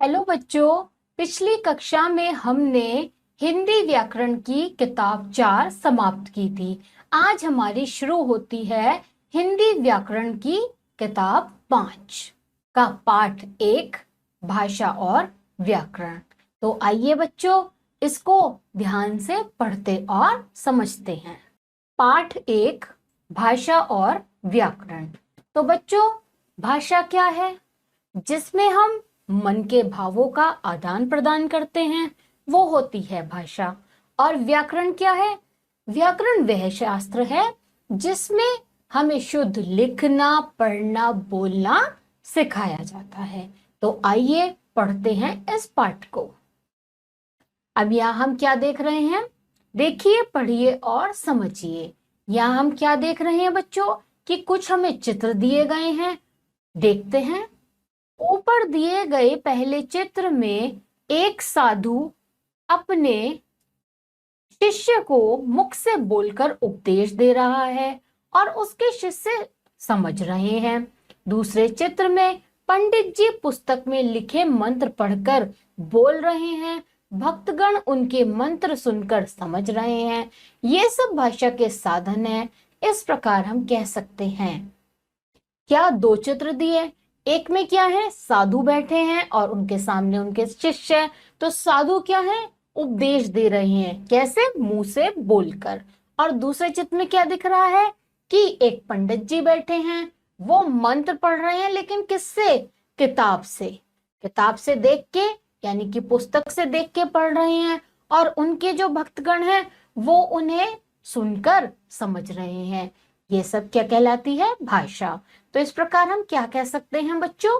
Hello बच्चों। पिछली कक्षा में हमने हिंदी व्याकरण की किताब 4 समाप्त की थी। आज हमारी शुरू होती है हिंदी व्याकरण की किताब 5 का पाठ 1 भाषा और व्याकरण। तो आइए बच्चों, इसको ध्यान से पढ़ते और समझते हैं। पाठ 1 भाषा और व्याकरण। तो बच्चों, भाषा क्या है? जिसमें हम मन के भावों का आदान प्रदान करते हैं, वो होती है भाषा। और व्याकरण क्या है? व्याकरण वह शास्त्र है जिसमें हमें शुद्ध लिखना, पढ़ना, बोलना सिखाया जाता है। तो आइए पढ़ते हैं इस पाठ को। अब यहाँ हम क्या देख रहे हैं? देखिए, पढ़िए और समझिए। यहाँ हम क्या देख रहे हैं बच्चों कि कुछ हमें चित्र दिए गए हैं। देखते हैं। ऊपर दिए गए पहले चित्र में एक साधु अपने शिष्य को मुख से बोलकर उपदेश दे रहा है और उसके शिष्य समझ रहे हैं। दूसरे चित्र में पंडित जी पुस्तक में लिखे मंत्र पढ़कर बोल रहे हैं। भक्तगण उनके मंत्र सुनकर समझ रहे हैं। ये सब भाषा के साधन हैं। इस प्रकार हम कह सकते हैं। क्या दो चित्र दिए? एक में क्या है? साधु बैठे हैं और उनके सामने उनके शिष्य हैं। तो साधु क्या है? उपदेश दे रहे हैं। कैसे? मुंह से बोलकर। और दूसरे चित्र में क्या दिख रहा है कि एक पंडित जी बैठे हैं, वो मंत्र पढ़ रहे हैं, लेकिन किससे? किताब से। किताब से देख के, यानी कि पुस्तक से देख के पढ़ रहे हैं। और उनके जो भक्तगण हैं वो उन्हें सुनकर समझ रहे हैं। ये सब क्या कहलाती है? भाषा। तो इस प्रकार हम क्या कह सकते हैं बच्चों?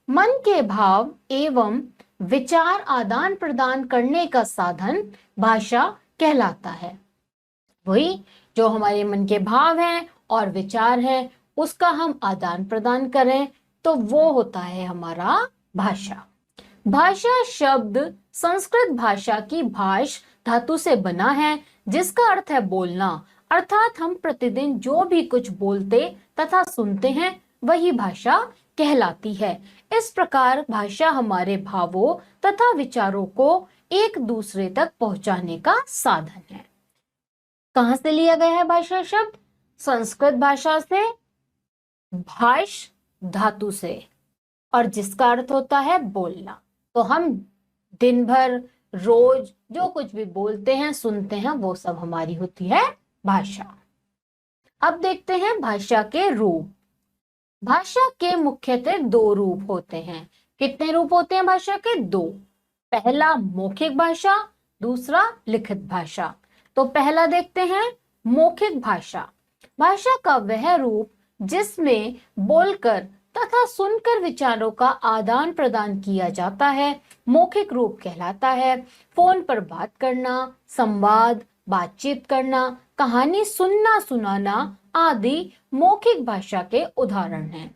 मन के भाव एवं विचार आदान प्रदान करने का साधन भाषा कहलाता है। वही जो हमारे मन के भाव हैं और विचार हैं, उसका हम आदान प्रदान करें तो वो होता है हमारा भाषा। भाषा शब्द संस्कृत भाषा की भाष धातु से बना है, जिसका अर्थ है बोलना। अर्थात हम प्रतिदिन जो भी कुछ बोलते तथा सुनते हैं वही भाषा कहलाती है। इस प्रकार भाषा हमारे भावों तथा विचारों को एक दूसरे तक पहुंचाने का साधन है। कहां से लिया गया है भाषा शब्द? संस्कृत भाषा से, भाष धातु से, और जिसका अर्थ होता है बोलना। तो हम दिन भर रोज जो कुछ भी बोलते हैं, सुनते हैं, वो सब हमारी होती है भाषा। अब देखते हैं भाषा के रूप। भाषा के मुख्यतः 2 रूप होते हैं। कितने रूप होते हैं भाषा के? 2। पहला मौखिक भाषा, दूसरा लिखित भाषा। तो पहला देखते हैं मौखिक भाषा। भाषा का वह रूप जिसमें बोलकर तथा सुनकर विचारों का आदान प्रदान किया जाता है, मौखिक रूप कहलाता है। फोन पर बात करना, संवाद, बातचीत करना, कहानी सुनना, सुनाना आदि मौखिक भाषा के उदाहरण हैं।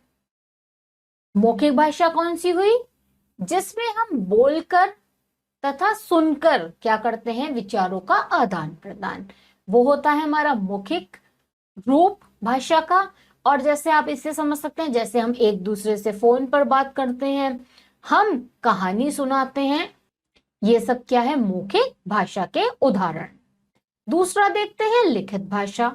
मौखिक भाषा कौन सी हुई? जिसमें हम बोलकर तथा सुनकर क्या करते हैं? विचारों का आदान प्रदान। वो होता है हमारा मौखिक रूप भाषा का। और जैसे आप इससे समझ सकते हैं, जैसे हम एक दूसरे से फोन पर बात करते हैं, हम कहानी सुनाते हैं, ये सब क्या है? मौखिक भाषा के उदाहरण। दूसरा देखते हैं लिखित भाषा।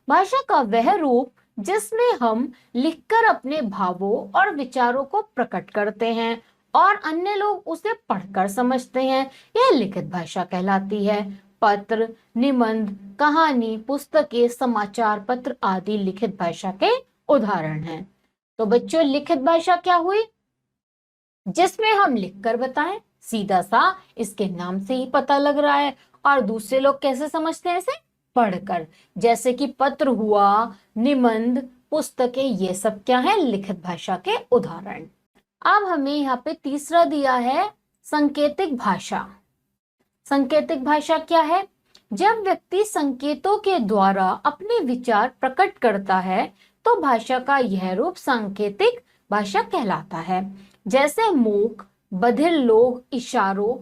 भाषा का वह रूप जिसमें हम लिखकर अपने भावों और विचारों को प्रकट करते हैं और अन्य लोग उसे पढ़कर समझते हैं, यह लिखित भाषा कहलाती है। पत्र, निबंध, कहानी, पुस्तकें, समाचार पत्र आदि लिखित भाषा के उदाहरण हैं। तो बच्चों, लिखित भाषा क्या हुई? जिसमें हम लिखकर बताएं, सीधा सा इसके नाम से ही पता लग रहा है। और दूसरे लोग कैसे समझते हैं? इसे पढ़कर। जैसे कि पत्र हुआ, निबंध, पुस्तकें, ये सब क्या है? लिखित भाषा के उदाहरण। अब हमें यहाँ पे तीसरा दिया है संकेतिक भाषा। संकेतिक भाषा क्या है? जब व्यक्ति संकेतों के द्वारा अपने विचार प्रकट करता है तो भाषा का यह रूप सांकेतिक भाषा कहलाता है। जैसे मूक, बधिर लोग इशारों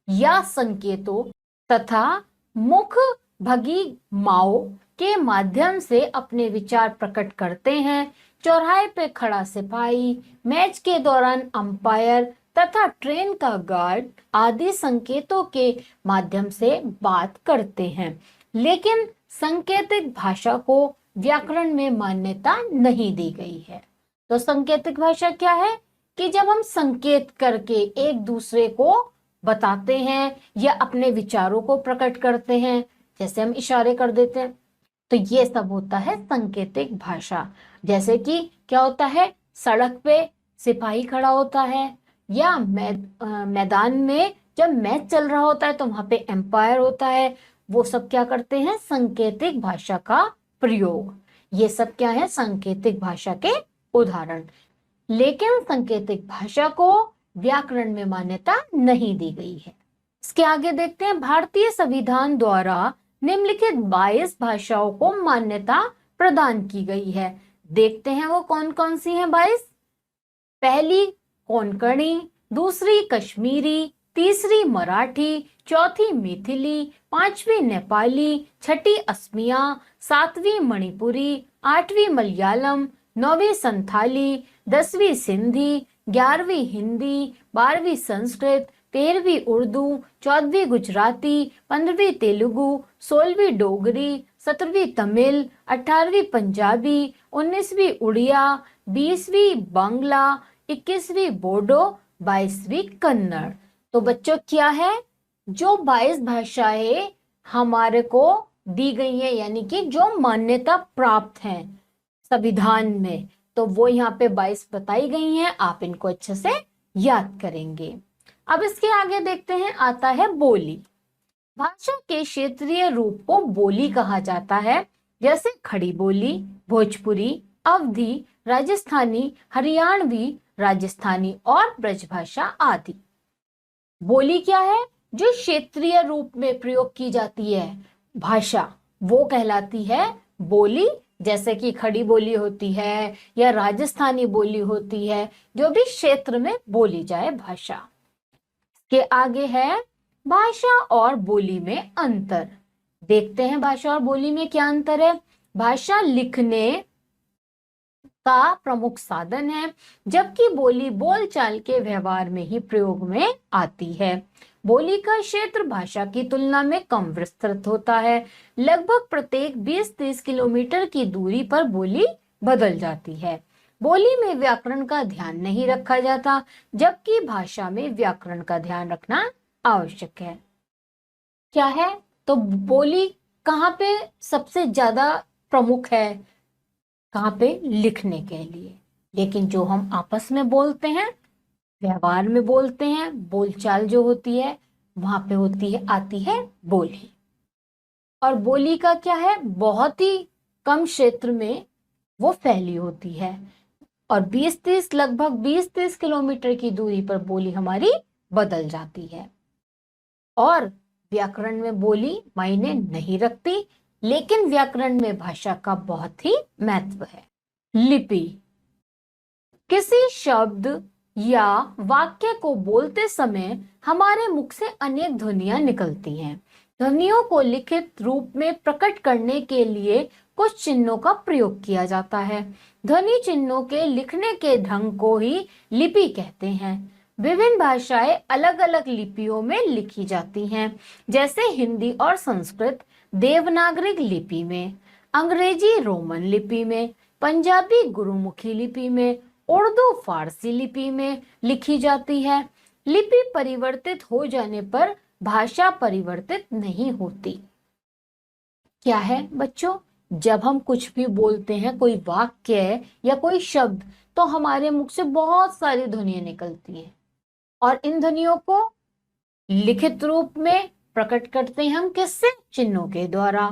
या संकेतों तथा मुख भगी माओ के माध्यम से अपने विचार प्रकट करते हैं। चौराहे पे खड़ा सिपाही, मैच के दौरान अंपायर, तथा ट्रेन का गार्ड आदि संकेतों के माध्यम से बात करते हैं, लेकिन सांकेतिक भाषा को व्याकरण में मान्यता नहीं दी गई है। तो सांकेतिक भाषा क्या है कि जब हम संकेत करके एक दूसरे को बताते हैं या अपने विचारों को प्रकट करते हैं, जैसे हम इशारे कर देते हैं, तो ये सब होता है सांकेतिक भाषा। जैसे कि क्या होता है, सड़क पे सिपाही खड़ा होता है या मैदान में जब मैच चल रहा होता है तो वहां पे एम्पायर होता है, वो सब क्या करते हैं, सांकेतिक भाषा का प्रयोग। ये सब क्या है, सांकेतिक भाषा के उदाहरण। लेकिन सांकेतिक भाषा को व्याकरण में मान्यता नहीं दी गई है। इसके आगे देखते हैं, भारतीय संविधान द्वारा निम्नलिखित 22 भाषाओं को मान्यता प्रदान की गई है। देखते हैं वो कौन कौन सी हैं 22। पहली कोंकणी, दूसरी कश्मीरी, तीसरी मराठी, चौथी मैथिली, पांचवी नेपाली, छठी असमिया, सातवीं मणिपुरी, आठवीं मलयालम, नौवीं संथाली, 10वीं सिंधी, 11वीं हिंदी, 12वीं संस्कृत, 13वीं उर्दू, 14वीं गुजराती, 15वीं तेलुगु, 16वीं डोगरी, 17वीं तमिल, 18वीं पंजाबी, 19वीं उड़िया, 20वीं बांग्ला, 21वीं बोडो, 22वीं कन्नड़। तो बच्चों क्या है, जो 22 भाषाएं हमारे को दी गई है, यानी कि जो मान्यता प्राप्त हैं संविधान में, तो वो यहाँ पे 22 बताई गई हैं। आप इनको अच्छे से याद करेंगे। अब इसके आगे देखते हैं, आता है बोली। भाषा के क्षेत्रीय रूप को बोली कहा जाता है, जैसे खड़ी बोली, भोजपुरी, अवधी, राजस्थानी, हरियाणवी, राजस्थानी और ब्रजभाषा आदि। बोली क्या है, जो क्षेत्रीय रूप में प्रयोग की जाती है भाषा, वो कहलाती है बोली। जैसे कि खड़ी बोली होती है या राजस्थानी बोली होती है, जो भी क्षेत्र में बोली जाए भाषा। के आगे है भाषा और बोली में अंतर। देखते हैं भाषा और बोली में क्या अंतर है। भाषा लिखने का प्रमुख साधन है, जबकि बोली बोलचाल के व्यवहार में ही प्रयोग में आती है। बोली का क्षेत्र भाषा की तुलना में कम विस्तृत होता है। लगभग प्रत्येक 20-30 किलोमीटर की दूरी पर बोली बदल जाती है। बोली में व्याकरण का ध्यान नहीं रखा जाता, जबकि भाषा में व्याकरण का ध्यान रखना आवश्यक है। क्या है, तो बोली कहाँ पे सबसे ज्यादा प्रमुख है, कहाँ पे, लिखने के लिए। लेकिन जो हम आपस में बोलते हैं, व्यवहार में बोलते हैं, बोलचाल जो होती है, वहां पे होती है, आती है बोली। और बोली का क्या है, बहुत ही कम क्षेत्र में वो फैली होती है और लगभग 20-30 किलोमीटर की दूरी पर बोली हमारी बदल जाती है। और व्याकरण में बोली मायने नहीं रखती, लेकिन व्याकरण में भाषा का बहुत ही महत्व है। लिपि, किसी शब्द या वाक्य को बोलते समय हमारे मुख से अनेक ध्वनियां निकलती हैं। ध्वनियों को लिखित रूप में प्रकट करने के लिए कुछ चिन्हों का प्रयोग किया जाता है। ध्वनि चिन्हों के लिखने के ढंग को ही लिपि कहते हैं। विभिन्न भाषाएं अलग अलग लिपियों में लिखी जाती हैं, जैसे हिंदी और संस्कृत देवनागरी लिपि में, अंग्रेजी रोमन लिपि में, पंजाबी गुरुमुखी लिपि में, उर्दू फारसी लिपि में लिखी जाती है। लिपि परिवर्तित हो जाने पर भाषा परिवर्तित नहीं होती। क्या है बच्चों, जब हम कुछ भी बोलते हैं, कोई वाक्य या कोई शब्द, तो हमारे मुख से बहुत सारी ध्वनियां निकलती हैं और इन ध्वनियों को लिखित रूप में प्रकट करते हैं हम किससे, चिन्हों के द्वारा।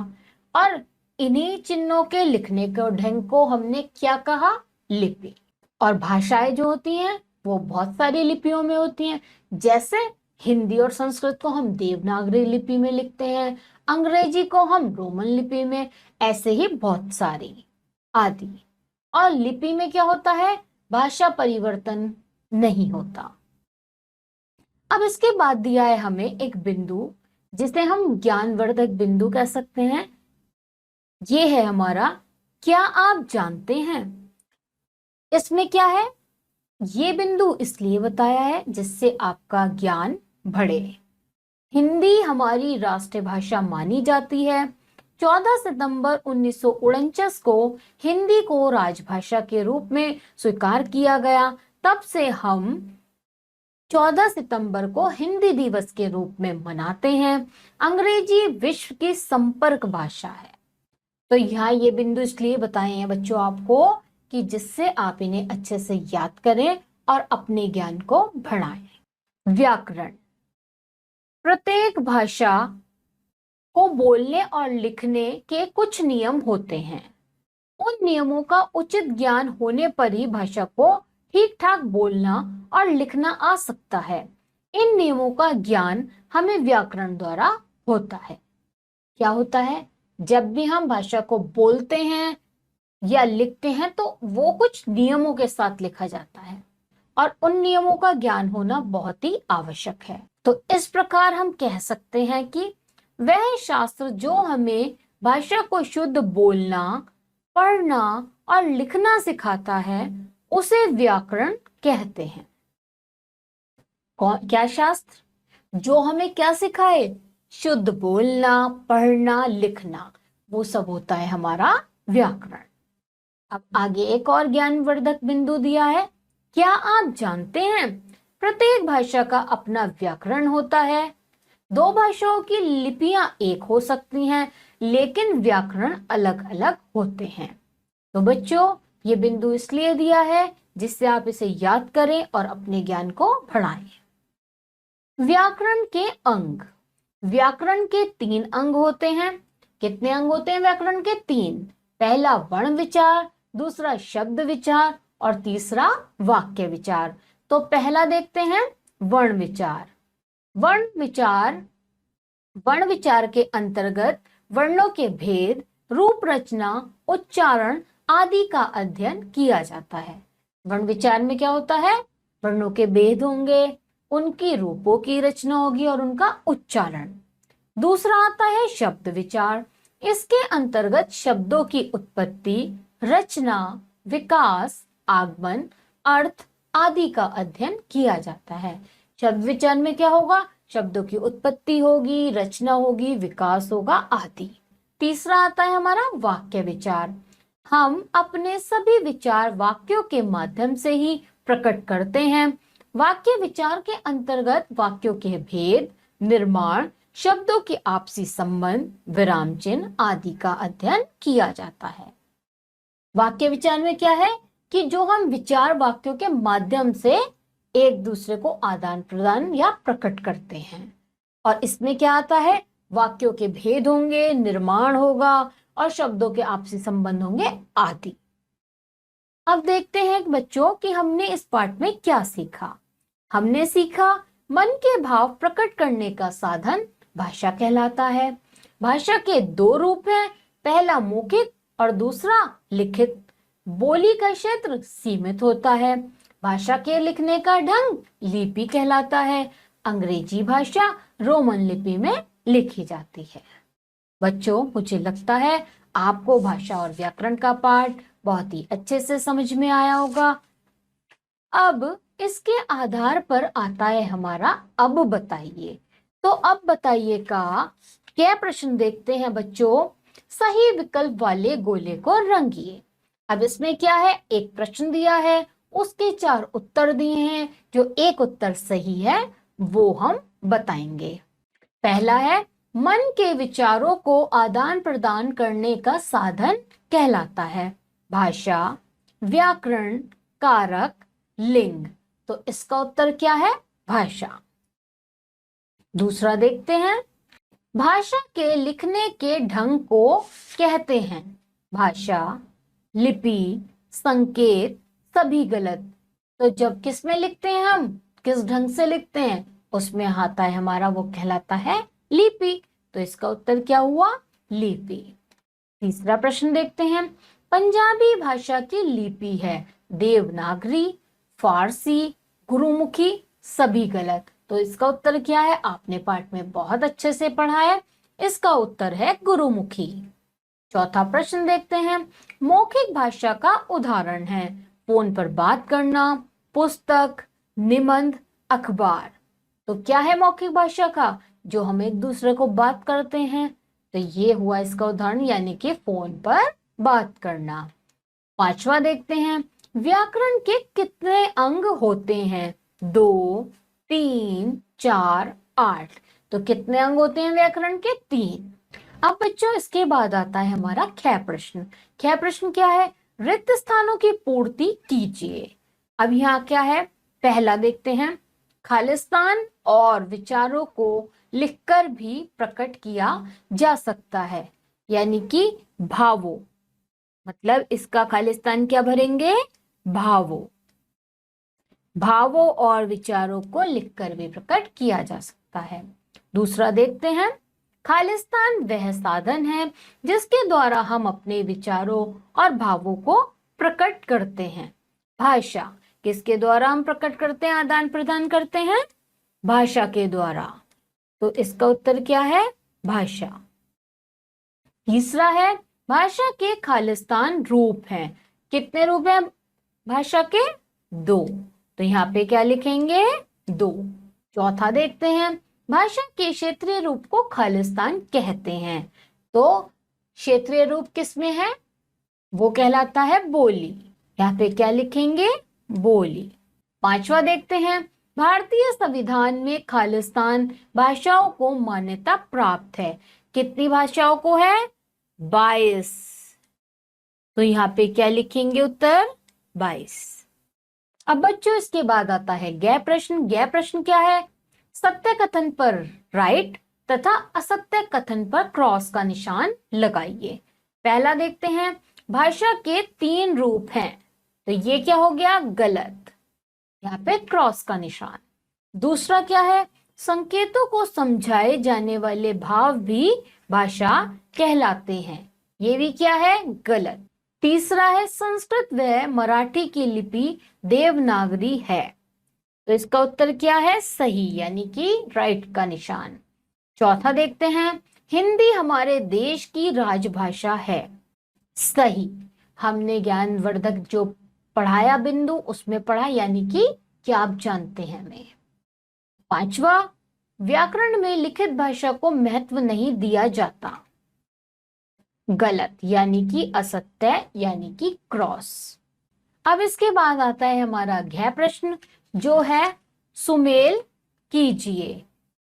और इन्हीं चिन्हों के लिखने के ढंग को हमने क्या कहा, लिपि। और भाषाएं जो होती हैं वो बहुत सारी लिपियों में होती हैं, जैसे हिंदी और संस्कृत को हम देवनागरी लिपि में लिखते हैं, अंग्रेजी को हम रोमन लिपि में, ऐसे ही बहुत सारी आदि। और लिपि में क्या होता है, भाषा परिवर्तन नहीं होता। अब इसके बाद दिया है हमें एक बिंदु, जिसे हम ज्ञानवर्धक बिंदु कह सकते हैं। ये है हमारा क्या आप जानते हैं। इसमें क्या है, ये बिंदु इसलिए बताया है जिससे आपका ज्ञान बढ़े। हिंदी हमारी राष्ट्रीय भाषा मानी जाती है। 14 सितंबर 1949 को हिंदी को राजभाषा के रूप में स्वीकार किया गया। तब से हम 14 सितंबर को हिंदी दिवस के रूप में मनाते हैं। अंग्रेजी विश्व की संपर्क भाषा है। तो यहाँ ये बिंदु इसलिए बताए हैं बच्चों आपको कि जिससे आप इन्हें अच्छे से याद करें और अपने ज्ञान को बढ़ाएं। व्याकरण, प्रत्येक भाषा को बोलने और लिखने के कुछ नियम होते हैं। उन नियमों का उचित ज्ञान होने पर ही भाषा को ठीक ठाक बोलना और लिखना आ सकता है। इन नियमों का ज्ञान हमें व्याकरण द्वारा होता है। क्या होता है? जब भी हम भाषा को बोलते हैं या लिखते हैं तो वो कुछ नियमों के साथ लिखा जाता है और उन नियमों का ज्ञान होना बहुत ही आवश्यक है। तो इस प्रकार हम कह सकते हैं कि वह शास्त्र जो हमें भाषा को शुद्ध बोलना, पढ़ना और लिखना सिखाता है उसे व्याकरण कहते हैं। क्या शास्त्र? जो हमें क्या सिखाए? शुद्ध बोलना, पढ़ना, लिखना, वो सब होता है हमारा व्याकरण। अब आगे एक और ज्ञानवर्धक बिंदु दिया है। क्या आप जानते हैं प्रत्येक भाषा का अपना व्याकरण होता है। दो भाषाओं की लिपियां एक हो सकती हैं लेकिन व्याकरण अलग अलग होते हैं। तो बच्चों ये बिंदु इसलिए दिया है जिससे आप इसे याद करें और अपने ज्ञान को बढ़ाएं। व्याकरण के अंग। व्याकरण के 3 अंग होते हैं। कितने अंग होते हैं व्याकरण के? 3। पहला वर्ण विचार, दूसरा शब्द विचार और तीसरा वाक्य विचार। तो पहला देखते हैं वर्ण विचार। वर्ण विचार के अंतर्गत वर्णों के भेद, रूप रचना, उच्चारण आदि का अध्ययन किया जाता है। वर्ण विचार में क्या होता है? वर्णों के भेद होंगे, उनकी रूपों की रचना होगी और उनका उच्चारण। दूसरा आता है शब्द विचार। इसके अंतर्गत शब्दों की उत्पत्ति, रचना, विकास, आगमन, अर्थ आदि का अध्ययन किया जाता है। शब्द विचार में क्या होगा? शब्दों की उत्पत्ति होगी, रचना होगी, विकास होगा आदि। तीसरा आता है हमारा वाक्य विचार। हम अपने सभी विचार वाक्यों के माध्यम से ही प्रकट करते हैं। वाक्य विचार के अंतर्गत वाक्यों के भेद, निर्माण, शब्दों के आपसी संबंध, विराम चिन्ह आदि का अध्ययन किया जाता है। वाक्य विचार में क्या है कि जो हम विचार वाक्यों के माध्यम से एक दूसरे को आदान प्रदान या प्रकट करते हैं। और इसमें क्या आता है? वाक्यों के भेद होंगे, निर्माण होगा और शब्दों के आपसी संबंध होंगे आदि। अब देखते हैं बच्चों कि हमने इस पाठ में क्या सीखा। हमने सीखा मन के भाव प्रकट करने का साधन भाषा कहलाता है। भाषा के 2 रूप हैं, पहला मौखिक और दूसरा लिखित। बोली का क्षेत्र सीमित होता है। भाषा के लिखने का ढंग लिपि कहलाता है। अंग्रेजी भाषा रोमन लिपि में लिखी जाती है। बच्चों मुझे लगता है आपको भाषा और व्याकरण का पाठ बहुत ही अच्छे से समझ में आया होगा। अब इसके आधार पर आता है हमारा अब बताइए। तो अब बताइए का क्या प्रश्न देखते हैं बच्चों। सही विकल्प वाले गोले को रंगिए। अब इसमें क्या है? एक प्रश्न दिया है, उसके 4 उत्तर दिए हैं। जो एक उत्तर सही है वो हम बताएंगे। पहला है मन के विचारों को आदान प्रदान करने का साधन कहलाता है भाषा, व्याकरण, कारक, लिंग। तो इसका उत्तर क्या है? भाषा। दूसरा देखते हैं, भाषा के लिखने के ढंग को कहते हैं भाषा, लिपि, संकेत सभी गलत। तो जब किस में लिखते हैं हम, किस ढंग से लिखते हैं, उसमें आता है हमारा वो कहलाता है लिपि। तो इसका उत्तर क्या हुआ? लिपि। तीसरा प्रश्न देखते हैं, पंजाबी भाषा की लिपि है देवनागरी, फारसी, गुरुमुखी सभी गलत। तो इसका उत्तर क्या है? आपने पाठ में बहुत अच्छे से पढ़ा है, इसका उत्तर है गुरुमुखी। चौथा प्रश्न देखते हैं, मौखिक भाषा का उदाहरण है फोन पर बात करना, पुस्तक, निबंध, अखबार। तो क्या है मौखिक भाषा का? जो हम एक दूसरे को बात करते हैं। तो ये हुआ इसका उदाहरण, यानी कि फोन पर बात करना। पांचवा देखते हैं, व्याकरण के कितने अंग होते हैं? 2, 3, 4, 8। तो कितने अंग होते हैं व्याकरण के? 3। अब बच्चों इसके बाद आता है हमारा ख प्रश्न। ख प्रश्न क्या है? रिक्त स्थानों की पूर्ति कीजिए। अब यहाँ क्या है? पहला देखते हैं, खालिस्तान और विचारों को लिखकर भी प्रकट किया जा सकता है, यानी कि भावों। मतलब इसका खालिस्तान क्या भरेंगे? भावों। भावों और विचारों को लिखकर भी प्रकट किया जा सकता है। दूसरा देखते हैं, खालिस्तान वह साधन है जिसके द्वारा हम अपने विचारों और भावों को प्रकट करते हैं। भाषा, किसके द्वारा हम प्रकट करते हैं, आदान प्रदान करते हैं? भाषा के द्वारा। तो इसका उत्तर क्या है? भाषा। तीसरा है, भाषा के खालिस्तान रूप हैं। कितने रूप हैं भाषा के? 2। तो यहाँ पे क्या लिखेंगे? 2। चौथा देखते हैं, भाषा के क्षेत्रीय रूप को खालिस्तान कहते हैं। तो क्षेत्रीय रूप किसमें है? वो कहलाता है बोली। यहाँ पे क्या लिखेंगे? बोली। पांचवा देखते हैं, भारतीय संविधान में खालिस्तान भाषाओं को मान्यता प्राप्त है। कितनी भाषाओं को है? 22। तो यहाँ पे क्या लिखेंगे? उत्तर 22। अब बच्चों इसके बाद आता है गै प्रश्न। गै प्रश्न क्या है? सत्य कथन पर राइट तथा असत्य कथन पर क्रॉस का निशान लगाइए। पहला देखते हैं, भाषा के 3 रूप हैं। तो ये क्या हो गया? गलत। यहाँ पे क्रॉस का निशान। दूसरा क्या है? संकेतों को समझाए जाने वाले भाव भी भाषा कहलाते हैं। ये भी क्या है? गलत। तीसरा है, संस्कृत व मराठी की लिपि देवनागरी है। तो इसका उत्तर क्या है? सही, यानी कि राइट का निशान। चौथा देखते हैं, हिंदी हमारे देश की राजभाषा है। सही। हमने ज्ञानवर्धक जो पढ़ाया बिंदु उसमें पढ़ा, यानी कि क्या आप जानते हैं हमें। पांचवा, व्याकरण में लिखित भाषा को महत्व नहीं दिया जाता। गलत, यानी कि असत्य, यानी कि क्रॉस। अब इसके बाद आता है हमारा घ प्रश्न, जो है सुमेल कीजिए।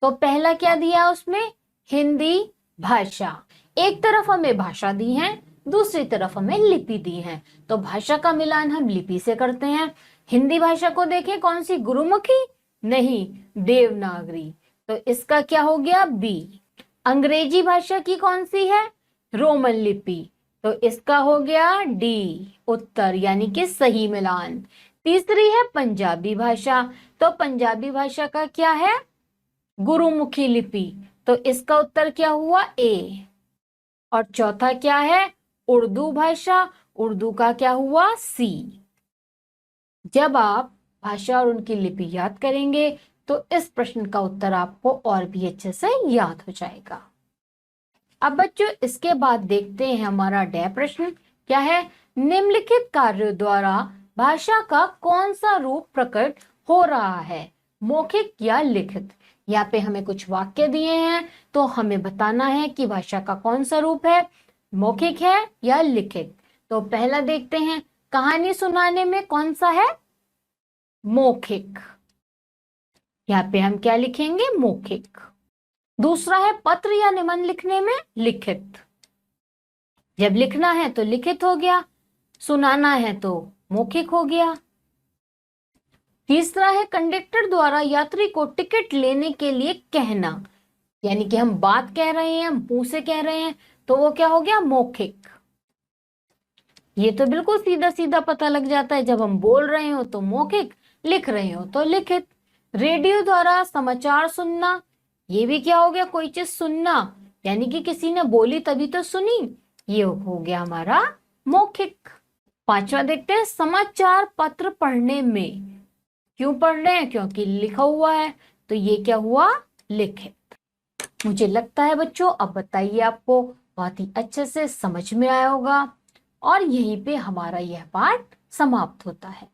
तो पहला क्या दिया उसमें? हिंदी भाषा। एक तरफ हमें भाषा दी है, दूसरी तरफ हमें लिपि दी है। तो भाषा का मिलान हम लिपि से करते हैं। हिंदी भाषा को देखें, कौन सी? गुरुमुखी? नहीं, देवनागरी। तो इसका क्या हो गया? बी। अंग्रेजी भाषा की कौन सी है? रोमन लिपि। तो इसका हो गया डी उत्तर, यानी कि सही मिलान। तीसरी है पंजाबी भाषा। तो पंजाबी भाषा का क्या है? गुरुमुखी लिपि। तो इसका उत्तर क्या हुआ? ए। और चौथा क्या है? उर्दू भाषा। उर्दू का क्या हुआ? सी। जब आप भाषा और उनकी लिपि याद करेंगे तो इस प्रश्न का उत्तर आपको और भी अच्छे से याद हो जाएगा। अब बच्चों इसके बाद देखते हैं हमारा डे प्रश्न। क्या है? निम्नलिखित कार्यों द्वारा भाषा का कौन सा रूप प्रकट हो रहा है, मौखिक या लिखित? यहाँ पे हमें कुछ वाक्य दिए हैं, तो हमें बताना है कि भाषा का कौन सा रूप है, मौखिक है या लिखित। तो पहला देखते हैं, कहानी सुनाने में कौन सा है? मौखिक। यहाँ पे हम क्या लिखेंगे? मौखिक। दूसरा है पत्र या निबंध लिखने में लिखित। जब लिखना है तो लिखित हो गया, सुनाना है तो मौखिक हो गया। तीसरा है कंडक्टर द्वारा यात्री को टिकट लेने के लिए कहना, यानी कि हम बात कह रहे हैं, हम मुंह से कह रहे हैं, तो वो क्या हो गया? मौखिक। ये तो बिल्कुल सीधा सीधा पता लग जाता है, जब हम बोल रहे हो तो मौखिक, लिख रहे हो तो लिखित। रेडियो द्वारा समाचार सुनना, ये भी क्या हो गया? कोई चीज सुनना, यानी कि किसी ने बोली तभी तो सुनी, ये हो गया हमारा मौखिक। पांचवा देखते हैं, समाचार पत्र पढ़ने में। क्यों पढ़ रहे हैं? क्योंकि लिखा हुआ है, तो ये क्या हुआ? लिखित। मुझे लगता है बच्चों अब बताइए आपको बहुत ही अच्छे से समझ में आया होगा, और यहीं पे हमारा यह पाठ समाप्त होता है।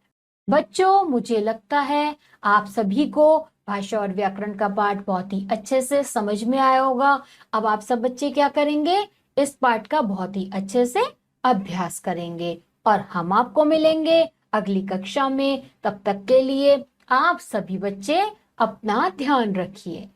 बच्चों, मुझे लगता है आप सभी को भाषा और व्याकरण का पाठ बहुत ही अच्छे से समझ में आया होगा। अब आप सब बच्चे क्या करेंगे, इस पाठ का बहुत ही अच्छे से अभ्यास करेंगे और हम आपको मिलेंगे अगली कक्षा में। तब तक के लिए आप सभी बच्चे अपना ध्यान रखिए।